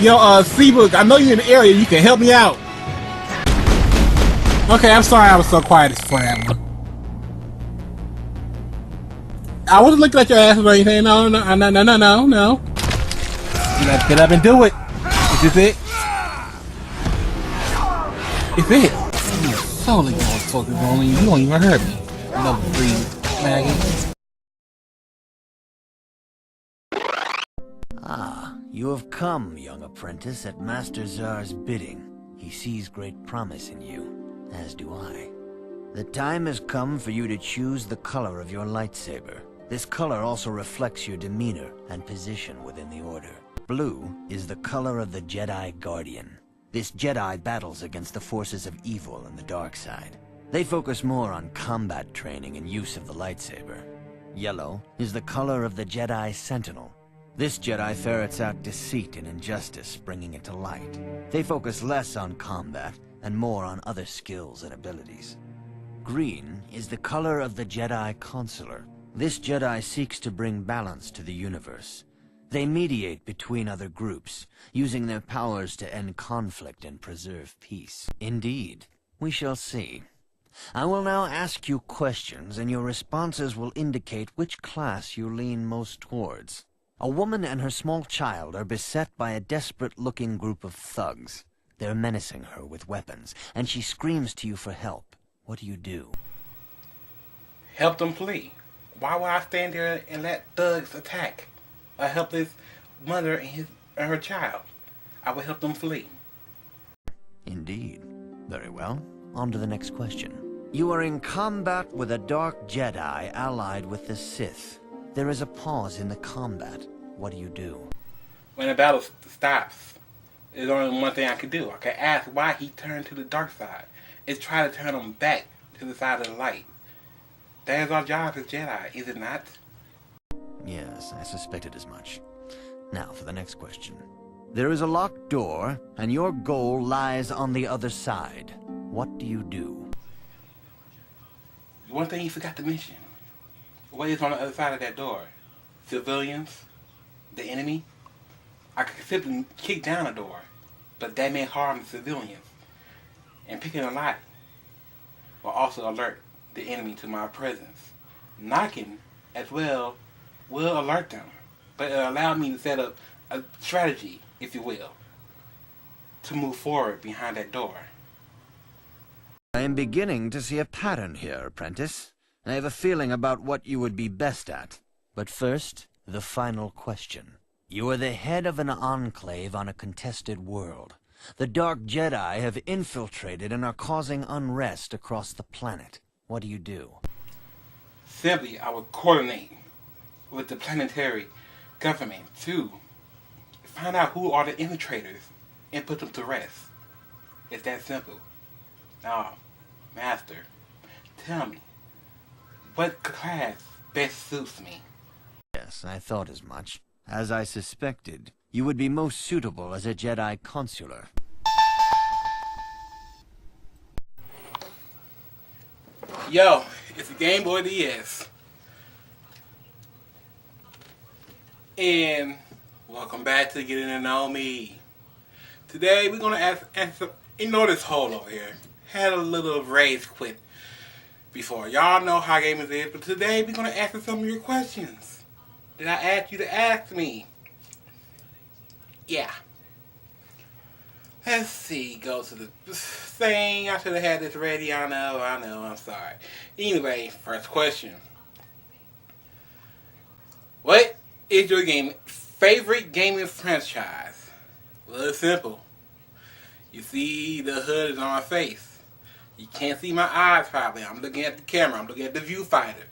Yo, Seabook, I know you're in the area. You can help me out. Okay, I'm sorry I was so quiet for that one. I wasn't looking at your ass or anything. No. Get up and do it. Is this it? Is it? You solely going fucking rolling. You don't even hurt me. No breed, maggot. Ah, you have come, young apprentice, at Master Czar's bidding. He sees great promise in you, as do I. The time has come for you to choose the color of your lightsaber. This color also reflects your demeanor and position within the Order. Blue is the color of the Jedi Guardian. This Jedi battles against the forces of evil and the dark side. They focus more on combat training and use of the lightsaber. Yellow is the color of the Jedi Sentinel. This Jedi ferrets out deceit and injustice, bringing it to light. They focus less on combat and more on other skills and abilities. Green is the color of the Jedi Consular. This Jedi seeks to bring balance to the universe. They mediate between other groups, using their powers to end conflict and preserve peace. Indeed, we shall see. I will now ask you questions, and your responses will indicate which class you lean most towards. A woman and her small child are beset by a desperate-looking group of thugs. They're menacing her with weapons, and she screams to you for help. What do you do? Help them flee. Why would I stand there and let thugs attack a helpless mother and her child? I would help them flee. Indeed. Very well. On to the next question. You are in combat with a dark Jedi allied with the Sith. There is a pause in the combat. What do you do? When the battle stops, there's only one thing I can do. I can ask why he turned to the dark side. It's try to turn him back to the side of the light. That is our job as Jedi, is it not? Yes, I suspected as much. Now for the next question. There is a locked door, and your goal lies on the other side. What do you do? One thing you forgot to mention. What is on the other side of that door? Civilians? The enemy? I could simply kick down a door, but that may harm the civilians. And picking a lock will also alert the enemy to my presence. Knocking, as well, will alert them, but it'll allow me to set up a strategy, if you will, to move forward behind that door. I am beginning to see a pattern here, apprentice. I have a feeling about what you would be best at. But first, the final question. You are the head of an enclave on a contested world. The Dark Jedi have infiltrated and are causing unrest across the planet. What do you do? Simply, I would coordinate with the planetary government to find out who are the infiltrators and put them to rest. It's that simple. Now, Master, tell me, what class best suits me? Yes, I thought as much. As I suspected, you would be most suitable as a Jedi Consular. Yo, it's a Gameboy DS. And welcome back to Getting to Know Me. Today we're going to answer, you know this hole over here. Had a little rage quit before. Y'all know how gamers is, but today we're going to answer some of your questions that I asked you to ask me. Yeah. Let's see, go to the thing. I should have had this ready. I know, I'm sorry. Anyway, first question. What is your favorite gaming franchise? Well, it's simple. You see the hood is on my face. You can't see my eyes probably. I'm looking at the camera. I'm looking at the viewfinder.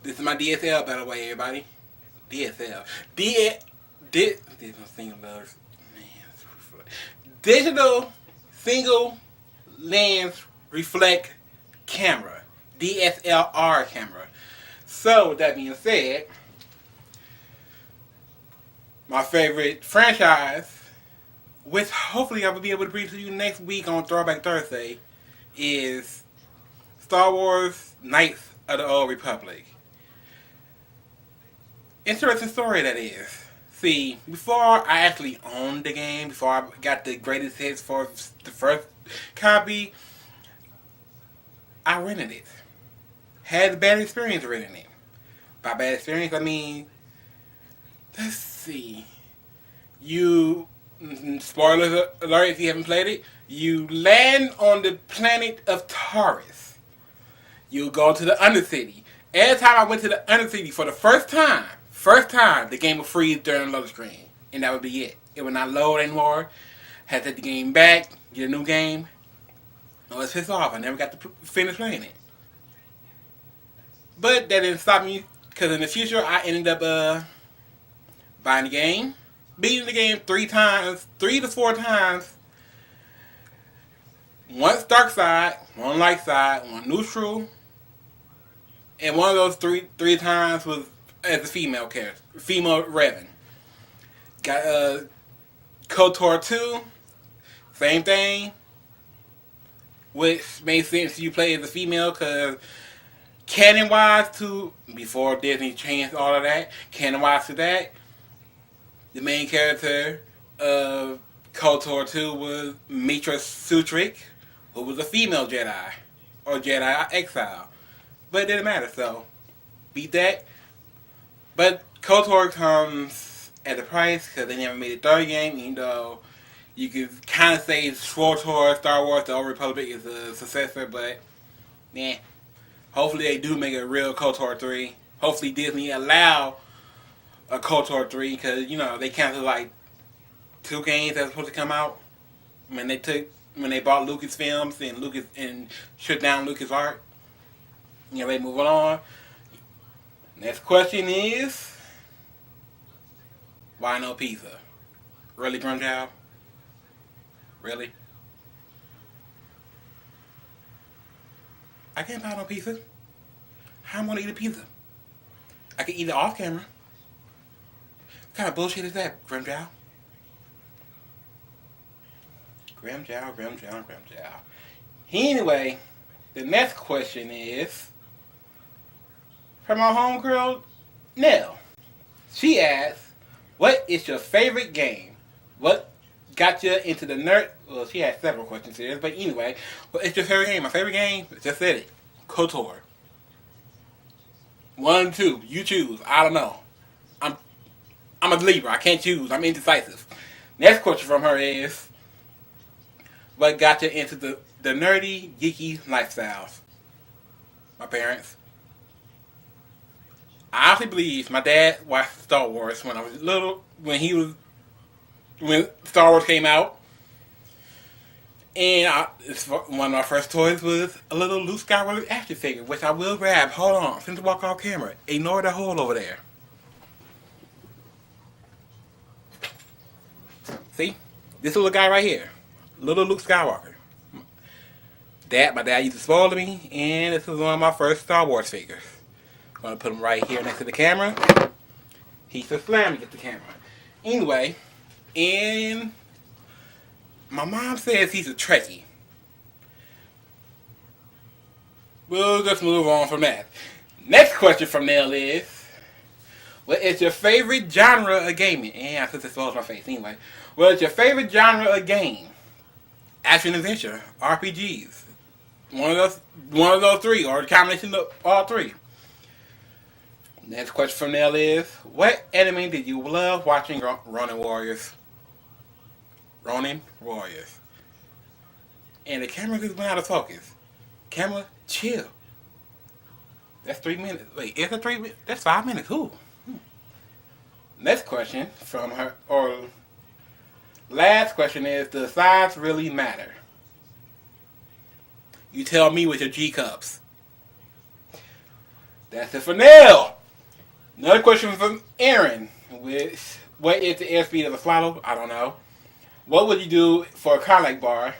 This is my DSL, by the way, everybody. DSL. Digital single lens reflect camera. DSLR camera. So, with that being said, my favorite franchise, which hopefully I will be able to bring to you next week on Throwback Thursday, is Star Wars Knights of the Old Republic. Interesting story, that is. See, before I actually owned the game, before I got the greatest hits for the first copy, I rented it. Had a bad experience renting it. By bad experience, I mean, let's see. You, spoiler alert if you haven't played it, you land on the planet of Taurus. You go to the Undercity. Every time I went to the Undercity for the first time, the game would freeze during the load screen. And that would be it. It would not load anymore. Had to take the game back, get a new game. I was pissed off. I never got to finish playing it. But that didn't stop me, because in the future I ended up buying the game, beating the game 3 to 4 times. Once dark side, one light side, one neutral, and one of those three times was as a female character, female Revan. Got KOTOR 2, same thing, which made sense you play as a female because canon-wise to, before Disney changed all of that, canon-wise to that, the main character of KOTOR 2 was Mitra Sutrick, who was a female Jedi, or Jedi Exile. But it didn't matter, so beat that. But KOTOR comes at a price, because they never made a third game, even though you could kind of say SWTOR, Star Wars, The Old Republic is a successor, but nah. Hopefully they do make a real KOTOR 3. Hopefully Disney allow a KOTOR 3, because, you know, they canceled like 2 games that were supposed to come out when they bought Lucasfilms and shut down LucasArts. You know, they move on. Next question is, why no pizza? Really, Gell? Really? I can't buy no pizza. How am I going to eat a pizza? I can eat it off camera. What kind of bullshit is that, Gell? Gell. Anyway, the next question is from our homegirl, Nell. She asks, what is your favorite game? What got you into the nerd? Well, she had several questions here, but anyway, what is your favorite game? My favorite game, just said it, KOTOR. 1, 2, you choose. I don't know. I'm a Libra. I can't choose. I'm indecisive. Next question from her is, what got you into the nerdy, geeky lifestyles? My parents. I honestly believe my dad watched Star Wars when I was little, when Star Wars came out. And one of my first toys was a little Luke Skywalker action figure, which I will grab. Hold on, since I walk off camera. Ignore the hole over there. See? This little guy right here. Little Luke Skywalker. My dad used to spoil me, and this was one of my first Star Wars figures. I'm going to put him right here next to the camera. He's just slamming at the camera. Anyway, and my mom says he's a Trekkie. We'll just move on from that. Next question from Nell is, what is your favorite genre of gaming? And I said this was my face anyway. What is your favorite genre of game? Action adventure, RPGs. One of those 3, or a combination of all 3. Next question from Nell is, what anime did you love watching? Ronin Warriors. And the camera just went out of focus. Camera, chill. That's 3 minutes. Wait, is it 3 minutes? That's 5 minutes. Ooh. Next question from her, or last question is, does size really matter? You tell me with your G cups. That's it for Nell. Another question from Aaron, which, what is the airspeed of a throttle? I don't know. What would you do for a Connect bar?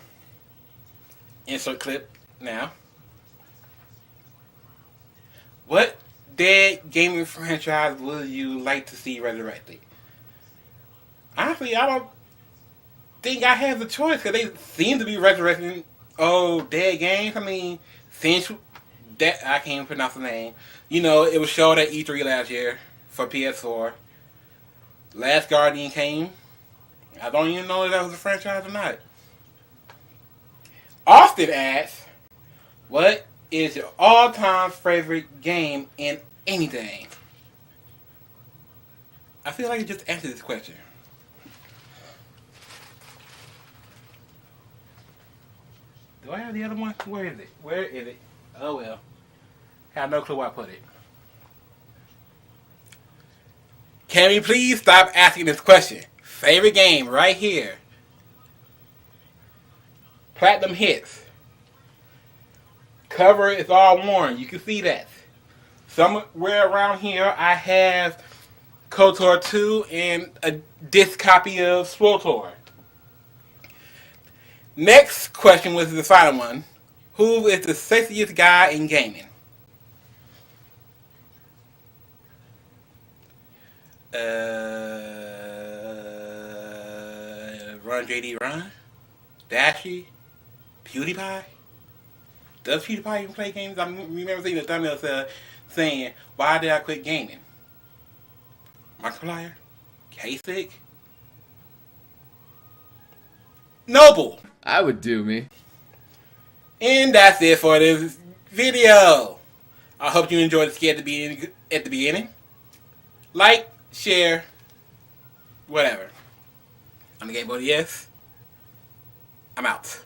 Insert clip now. What dead gaming franchise would you like to see resurrected? Honestly, I don't think I have the choice, because they seem to be resurrecting dead games. I mean, since that, I can't even pronounce the name. You know, it was showed at E3 last year for PS4. Last Guardian came. I don't even know if that was a franchise or not. Austin asks, what is your all-time favorite game in anything? I feel like you just answered this question. Do I have the other one? Where is it? Where is it? Oh well. I have no clue where I put it. Can we please stop asking this question? Favorite game right here. Platinum hits. Cover is all worn. You can see that. Somewhere around here I have KOTOR 2 and a disc copy of SWTOR. Next question was the final one. Who is the sexiest guy in gaming? Run JD Run? Dashy? PewDiePie? Does PewDiePie even play games? I remember seeing the thumbnail saying, why did I quit gaming? Markiplier? Kasich? Noble! I would do me. And that's it for this video. I hope you enjoyed the skit at the beginning. Like, share, whatever. I'm the Gameboy, yes. I'm out.